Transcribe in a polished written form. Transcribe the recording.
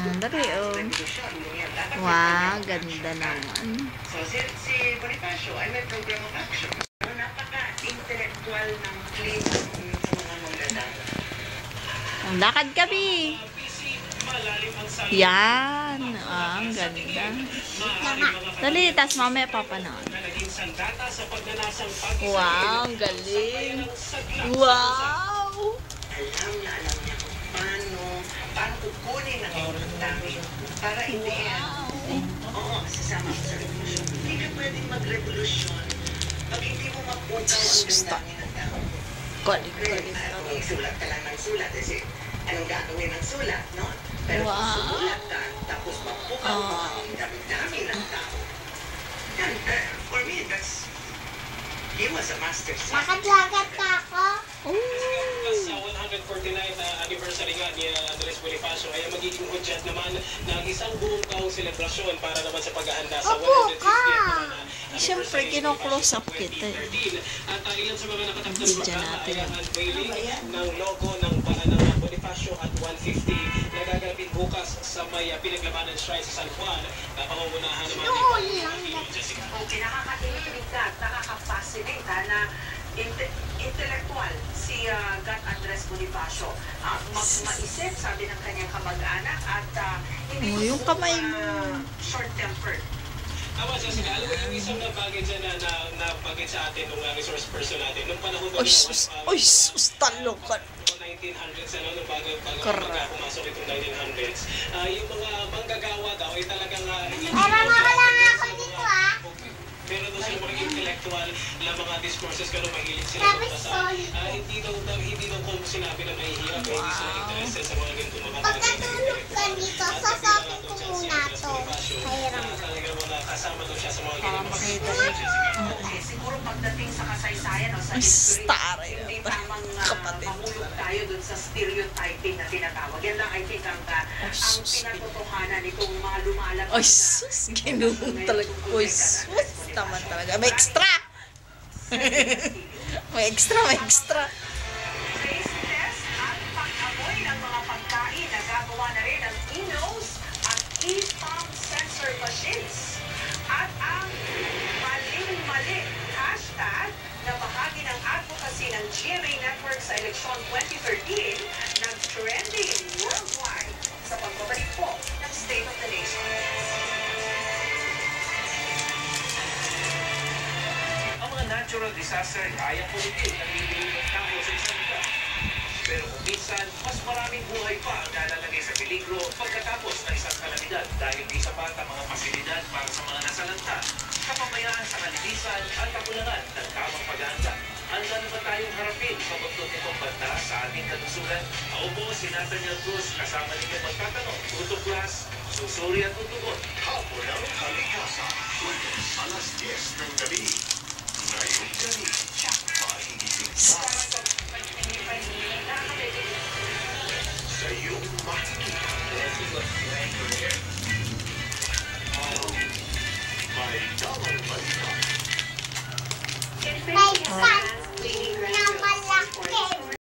Dali, oh. Wow, ganda naman. So, si Bonifacio ay may program of action. Napaka-intellectual ng claim sa mga manggagawa. Ang lakad kami. Yan. Ang ganda. Dali, tas mamaya papanood. Wow, ang galing. Wow! Alam niya kung paano kukunin ang iyong dami para in the end, oo, sasama ko sa revolusyon. Hindi ka pwedeng mag-revolusyon pag hindi mo maputaw ang damdamin ng tao. Galing. Sulat ka lang ng sulat kasi anong gagawin ng sulat, no? Pero kung sumulat ka, tapos mapukaw mo ang damdamin ng tao. Yan, for me, he was a master. Lakat-lakat ka ako. Sa 149th anniversary nga ni Andres Bonifacio ay magiging hudyat naman ng isang buong taong selebrasyon para naman sa paghahanda sa 160th naman Siyempre, kino-close up kita. At ilan sa mga nakatakdang Video programa natin. ay ang unveiling ng logo ng Bonifacio at 150 na gaganapin bukas sa may pinaglabanan shrine sa San Juan na pangungunahan naman ni Jessica. Okay, nakaka-intrigue at nakaka-fascinate na intellectual si Gat Andres Bonifacio. Maisip, sabi ng kanyang kamag-anak at hindi yung kamay mo. short-tempered. Tama, Jessica. Alam mo yung isang bagay dyan na bagay sa atin nung resource person natin. Nung panahon Oy, sus, talokan. 1900s, nung bago pumasok itong 1900s, yung mga manggagawa daw ay talagang pero doon sila mga intellectual na mga discourses pero mahilig sila magbasa. Hindi daw kung sinabi na mahihirap, hindi sila interested sa mga ganitong mga Pagkatulog ka dito, sasapin ko muna to. Talagang mga kasama daw siya sa mga ganitong Okay, siguro pagdating sa kasaysayan o sa history, hindi tamang mahulog tayo dun sa stereotyping na tinatawag. Yan lang, I think, ang pinatotohanan nitong mga lumalabas Oy, sus, ginoon talaga. Oy, sus, naman talaga. May extra! may extra. Face test at pag-amoy ng mga pagkain na gagawa na rin ng e-nose at e-palm sensor machines. At ang maling-mali hashtag na bahagi ng advocacy ng GMA Network sa eleksyon 2013 nag-trending worldwide sa pagbabalik po ng State of the Nation. Ang mga natural disaster ay kaya pulitin ang lilim ng tao sa isang lugar. Pero kung minsan, mas maraming buhay pa ang nalalagay sa peligro pagkatapos ng isang kalamidad dahil di sapat ang mga pasilidad para sa mga nasalanta, kapabayaan sa kalinisan at kakulangan ng tamang paghahanda. Handa na ba tayong harapin sa bundok nitong banda sa ating kalusugan? Ako po si Nathaniel Cruz, kasama ninyo magtatanong, tutuklas, susuri at tutugon. Hapon ang kalikasan, Lunes alas 10 ng gabi. Ngayong gabi, mahihiling sa iyong makikita. May damang balita. May